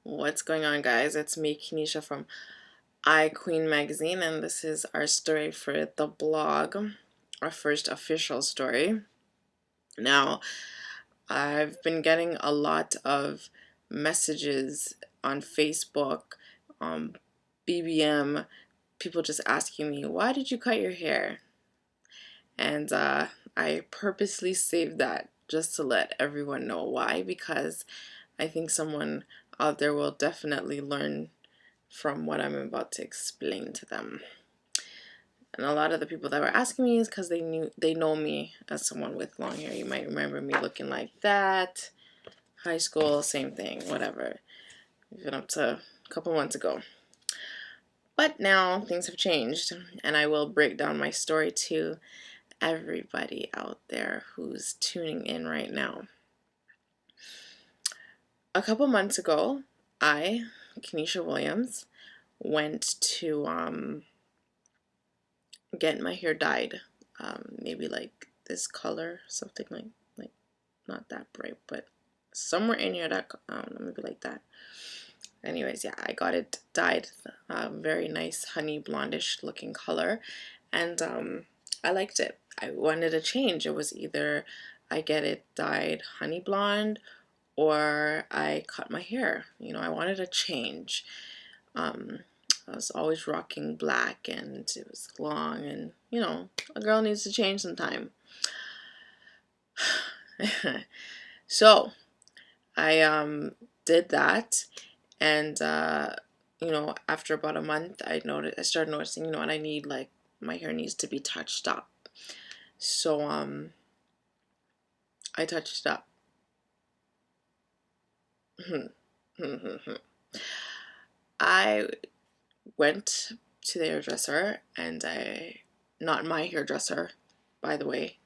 What's going on, guys? It's me, Kenisha from iQueen Magazine, and this is our story for the blog, our first official story. Now, I've been getting a lot of messages on Facebook, um, BBM, people just asking me, why did you cut your hair? And I purposely saved that just to let everyone know why, because I think someone out there will definitely learn from what I'm about to explain to them. And a lot of the people that were asking me is because they know me as someone with long hair. You might remember me looking like that. High school, same thing, whatever. Even up to a couple months ago. But now things have changed, and I will break down my story to everybody out there who's tuning in right now. A couple months ago, I, Kenisha Williams, went to get my hair dyed, maybe like this color, something like not that bright, but somewhere in here that maybe like that. Anyways, yeah, I got it dyed, very nice honey blondish looking color, and I liked it. I wanted a change. It was either I get it dyed honey blonde or I cut my hair. I wanted a change. Um, I was always rocking black and it was long, and a girl needs to change sometime. So I did that, and after about a month I started noticing, and I need, like, my hair needs to be touched up. So I touched it up. I went to the hairdresser, and not my hairdresser, by the way,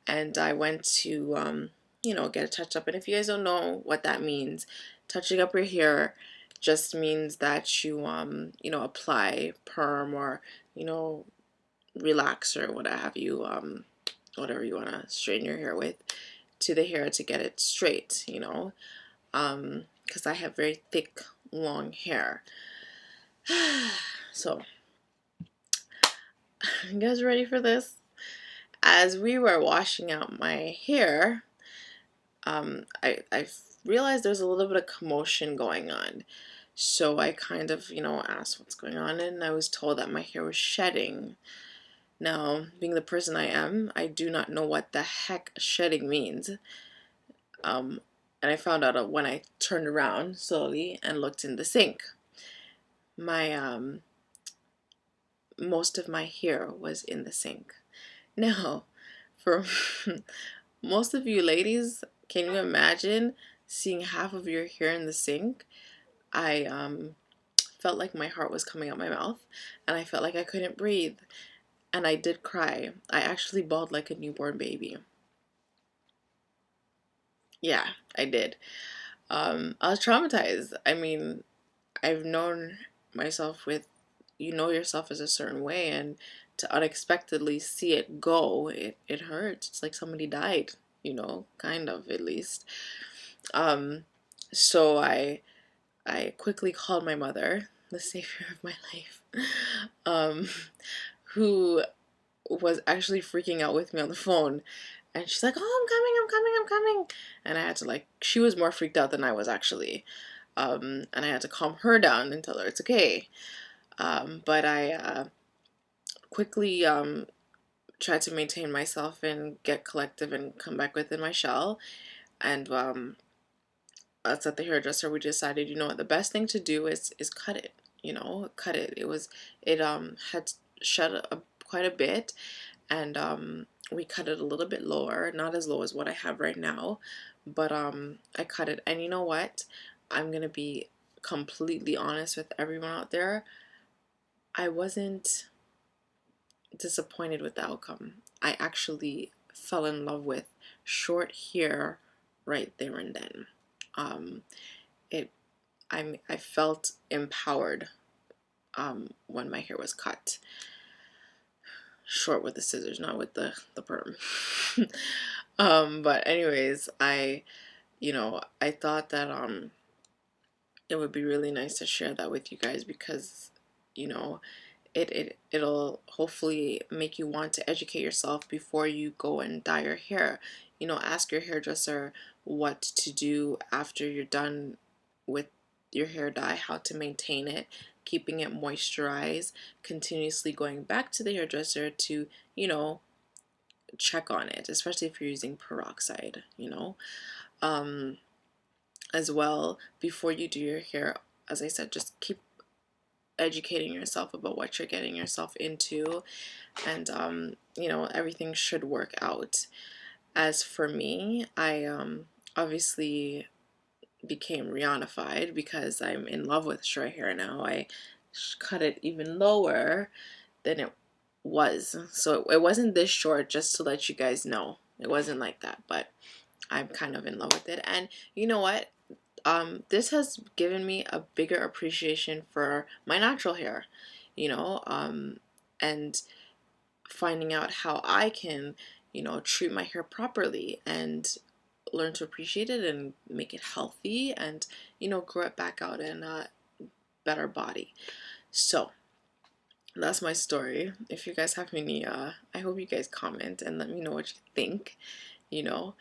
and I went to get a touch up. And if you guys don't know what that means, touching up your hair just means that you apply perm or relax or what have you, whatever you want to straighten your hair with, to the hair to get it straight, because I have very thick, long hair. So, you guys ready for this? As we were washing out my hair, I realized there's a little bit of commotion going on. So I kind of, asked what's going on, and I was told that my hair was shedding. Now, being the person I am, I do not know what the heck shedding means. Um, and I found out when I turned around slowly and looked in the sink. My most of my hair was in the sink. Now, for most of you ladies, can you imagine seeing half of your hair in the sink? I felt like my heart was coming out my mouth, and I felt like I couldn't breathe, and I did cry. I actually bawled like a newborn baby. Yeah, I did. I was traumatized. I mean, I've known myself with, yourself as a certain way, and to unexpectedly see it go, it hurts. It's like somebody died, kind of, at least. Um, so I quickly called my mother, the savior of my life, um, who was actually freaking out with me on the phone. And she's like, "Oh, I'm coming, I'm coming, I'm coming." And I had to, like, she was more freaked out than I was, actually. And I had to calm her down and tell her it's okay. But I quickly tried to maintain myself and get collective and come back within my shell. And us at the hairdresser, we decided, what, the best thing to do is cut it. Cut it. It had shed quite a bit, and we cut it a little bit lower, not as low as what I have right now, but I cut it. And you know what? I'm gonna be completely honest with everyone out there. I wasn't disappointed with the outcome. I actually fell in love with short hair right there and then. Um, it I felt empowered when my hair was cut short with the scissors, not with the perm. But anyways, I thought that it would be really nice to share that with you guys, because you know it'll hopefully make you want to educate yourself before you go and dye your hair. Ask your hairdresser what to do after you're done with your hair dye, how to maintain it, keeping it moisturized, continuously going back to the hairdresser to, check on it, especially if you're using peroxide, um, as well. Before you do your hair, as I said, just keep educating yourself about what you're getting yourself into, and everything should work out. As for me, I obviously became Rihannafied because I'm in love with short hair now. I cut it even lower than it was, so it wasn't this short, just to let you guys know. It wasn't like that, but I'm kind of in love with it. And you know what, this has given me a bigger appreciation for my natural hair, and finding out how I can, treat my hair properly and learn to appreciate it and make it healthy, and, grow it back out in a better body. So that's my story. If you guys have any, I hope you guys comment and let me know what you think, you know.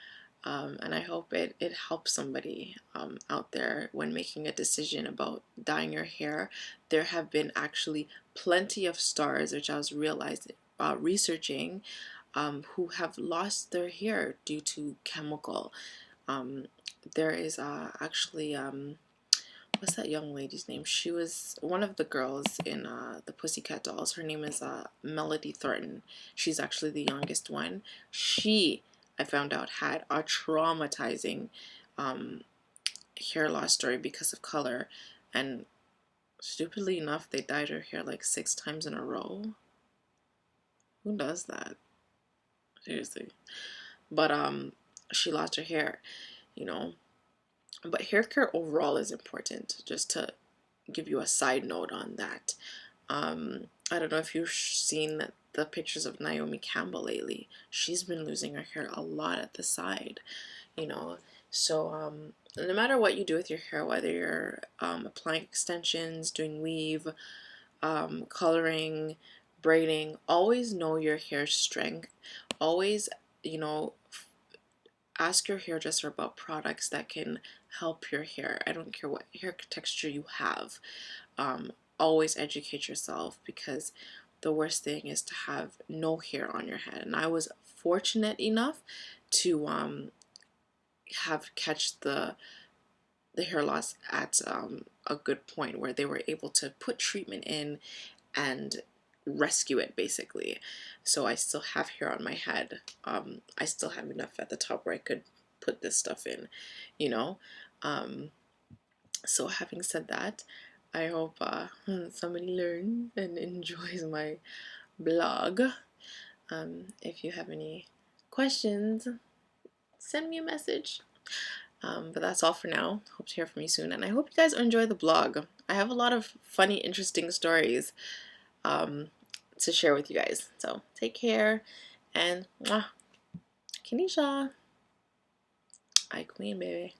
And I hope it helps somebody out there when making a decision about dyeing your hair. There have been actually plenty of stars, which I was researching, who have lost their hair due to chemical. There is actually what's that young lady's name? She was one of the girls in the Pussycat Dolls. Her name is Melody Thornton. She's actually the youngest one. She, I found out, had a traumatizing um, hair loss story because of color, and stupidly enough, they dyed her hair like 6 times in a row. Who does that? Seriously. But she lost her hair, you know. But hair care overall is important. Just to give you a side note on that. I don't know if you've seen the pictures of Naomi Campbell lately. She's been losing her hair a lot at the side, you know. So no matter what you do with your hair, whether you're applying extensions, doing weave, coloring, braiding, always know your hair strength. Always, you know, ask your hairdresser about products that can help your hair. I don't care what hair texture you have. Um, Always educate yourself, because the worst thing is to have no hair on your head. And I was fortunate enough to have catch the hair loss at a good point where they were able to put treatment in and rescue it, basically. So I still have hair on my head. I still have enough at the top where I could put this stuff in, you know. Um, so having said that, I hope somebody learns and enjoys my blog. If you have any questions, send me a message. But that's all for now. Hope to hear from you soon, and I hope you guys enjoy the blog. I have a lot of funny, interesting stories um, to share with you guys. So take care, and mwah, Kenesha, I queen, baby.